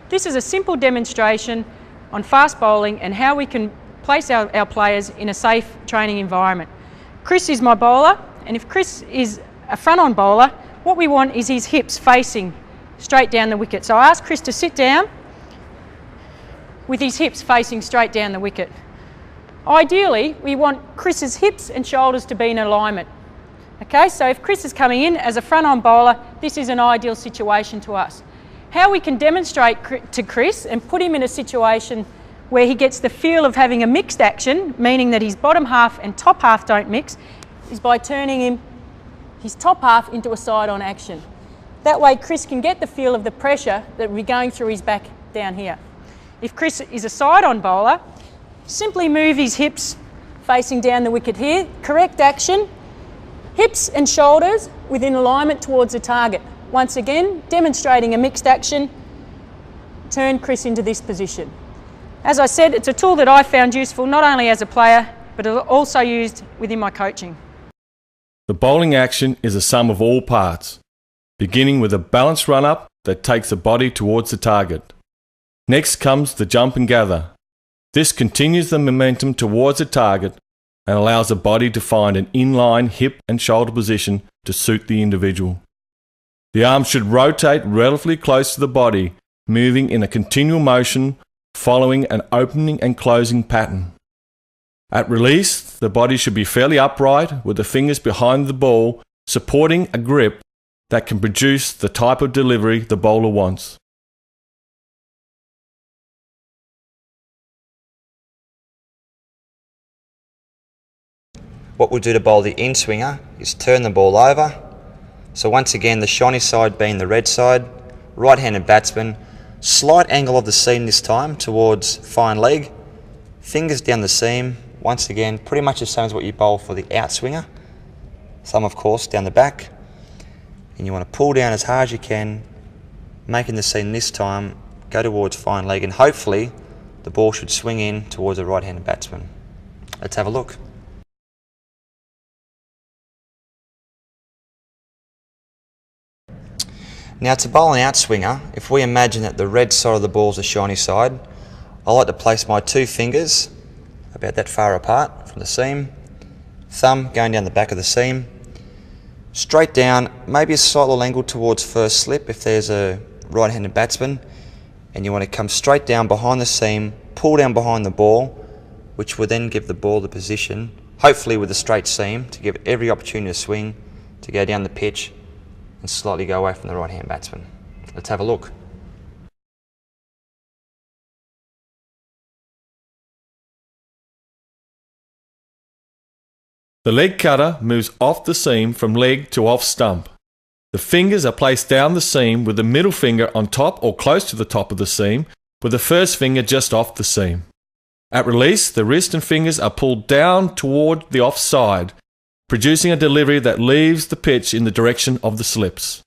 This is a simple demonstration on fast bowling and how we can place our players in a safe training environment. Chris is my bowler, and if Chris is a front-on bowler, what we want is his hips facing straight down the wicket. So I ask Chris to sit down with his hips facing straight down the wicket. Ideally, we want Chris's hips and shoulders to be in alignment. Okay, so if Chris is coming in as a front-on bowler, this is an ideal situation to us. How we can demonstrate to Chris and put him in a situation where he gets the feel of having a mixed action, meaning that his bottom half and top half don't mix, is by turning his top half into a side-on action. That way Chris can get the feel of the pressure that will be going through his back down here. If Chris is a side-on bowler, simply move his hips facing down the wicket here. Correct action, hips and shoulders within alignment towards the target. Once again, demonstrating a mixed action, turn Chris into this position. As I said, it's a tool that I found useful not only as a player, but also used within my coaching. The bowling action is a sum of all parts, beginning with a balanced run-up that takes the body towards the target. Next comes the jump and gather. This continues the momentum towards the target and allows the body to find an inline hip and shoulder position to suit the individual. The arms should rotate relatively close to the body, moving in a continual motion following an opening and closing pattern. At release, the body should be fairly upright with the fingers behind the ball, supporting a grip that can produce the type of delivery the bowler wants. What we'll do to bowl the in-swinger is turn the ball over. So once again, the shiny side being the red side, right-handed batsman, slight angle of the seam this time towards fine leg, fingers down the seam, once again, pretty much the same as what you bowl for the outswinger. Thumb, of course, down the back. And you want to pull down as hard as you can, making the seam this time go towards fine leg, and hopefully the ball should swing in towards the right-handed batsman. Let's have a look. Now to bowl an outswinger, if we imagine that the red side of the ball is the shiny side, I like to place my two fingers about that far apart from the seam, thumb going down the back of the seam, straight down, maybe a slight little angle towards first slip if there's a right-handed batsman, and you want to come straight down behind the seam, pull down behind the ball, which will then give the ball the position, hopefully with a straight seam, to give it every opportunity to swing, to go down the pitch and slightly go away from the right-hand batsman. Let's have a look. The leg cutter moves off the seam from leg to off stump. The fingers are placed down the seam with the middle finger on top or close to the top of the seam, with the first finger just off the seam. At release, the wrist and fingers are pulled down toward the offside, producing a delivery that leaves the pitch in the direction of the slips.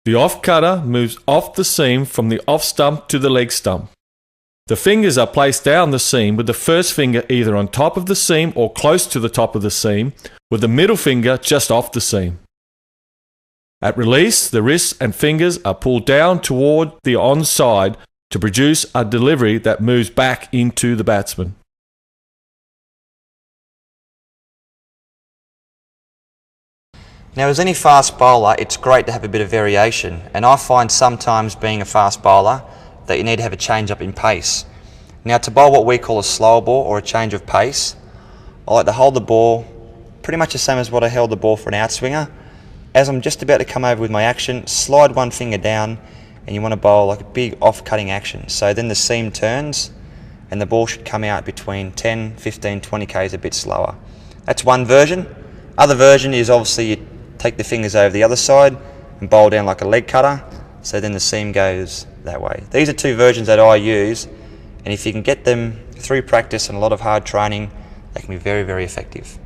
The off cutter moves off the seam from the off stump to the leg stump. The fingers are placed down the seam with the first finger either on top of the seam or close to the top of the seam, with the middle finger just off the seam. At release, the wrists and fingers are pulled down toward the onside to produce a delivery that moves back into the batsman. Now, as any fast bowler, it's great to have a bit of variation, and I find sometimes being a fast bowler that you need to have a change up in pace. Now, to bowl what we call a slower ball or a change of pace, I like to hold the ball pretty much the same as what I held the ball for an outswinger. As I'm just about to come over with my action, slide one finger down, and you want to bowl like a big off-cutting action. So then the seam turns and the ball should come out between 10, 15, 20 k's a bit slower. That's one version. Other version is obviously you take the fingers over the other side and bowl down like a leg cutter, so then the seam goes that way. These are two versions that I use, and if you can get them through practice and a lot of hard training, they can be very, very effective.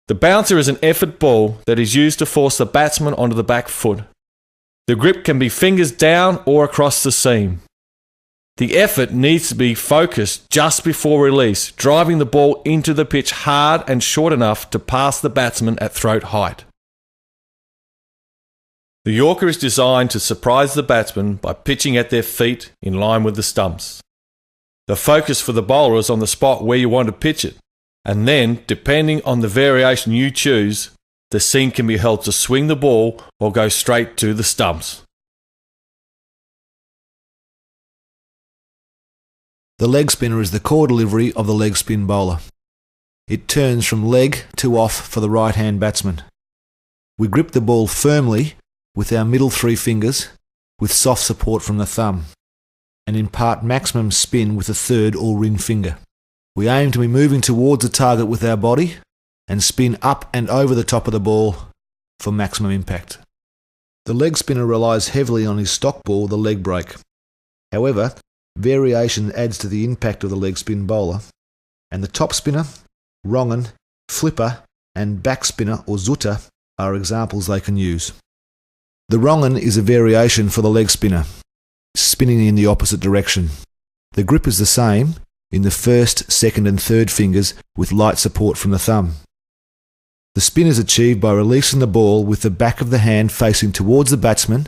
The bouncer is an effort ball that is used to force the batsman onto the back foot. The grip can be fingers down or across the seam. The effort needs to be focused just before release, driving the ball into the pitch hard and short enough to pass the batsman at throat height. The Yorker is designed to surprise the batsman by pitching at their feet in line with the stumps. The focus for the bowler is on the spot where you want to pitch it, and then, depending on the variation you choose, the seam can be held to swing the ball or go straight to the stumps. The leg spinner is the core delivery of the leg spin bowler. It turns from leg to off for the right-hand batsman. We grip the ball firmly with our middle three fingers, with soft support from the thumb, and impart maximum spin with the third or ring finger. We aim to be moving towards the target with our body and spin up and over the top of the ball for maximum impact. The leg spinner relies heavily on his stock ball, the leg break. However, variation adds to the impact of the leg spin bowler, and the top spinner, wrongen, flipper and back spinner or zutta are examples they can use. The wrongen is a variation for the leg spinner, spinning in the opposite direction. The grip is the same in the first, second and third fingers with light support from the thumb. The spin is achieved by releasing the ball with the back of the hand facing towards the batsman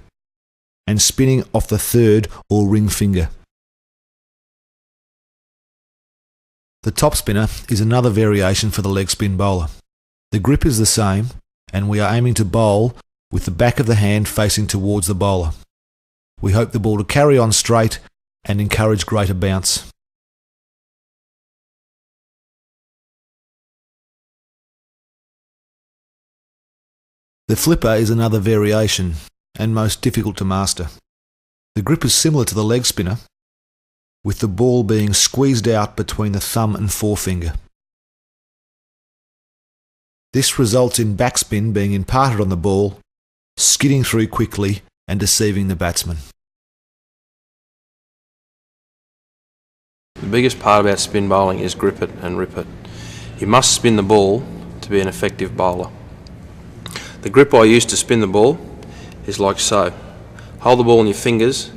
and spinning off the third or ring finger. The top spinner is another variation for the leg spin bowler. The grip is the same, and we are aiming to bowl with the back of the hand facing towards the bowler. We hope the ball to carry on straight and encourage greater bounce. The flipper is another variation, and most difficult to master. The grip is similar to the leg spinner, with the ball being squeezed out between the thumb and forefinger. This results in backspin being imparted on the ball, skidding through quickly and deceiving the batsman. The biggest part about spin bowling is grip it and rip it. You must spin the ball to be an effective bowler. The grip I use to spin the ball is like so. Hold the ball in your fingers,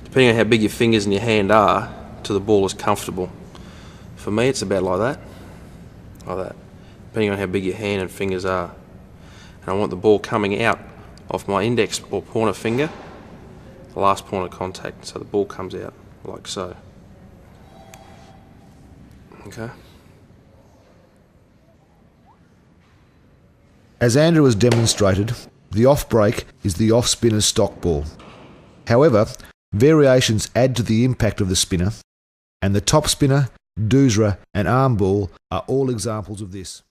depending on how big your fingers and your hand are, till the ball is comfortable. For me it's about like that, depending on how big your hand and fingers are. And I want the ball coming out off my index or pointer finger, the last point of contact, so the ball comes out like so. Okay. As Andrew has demonstrated, the off break is the off spinner's stock ball. However, variations add to the impact of the spinner, and the top spinner, doosra and arm ball are all examples of this.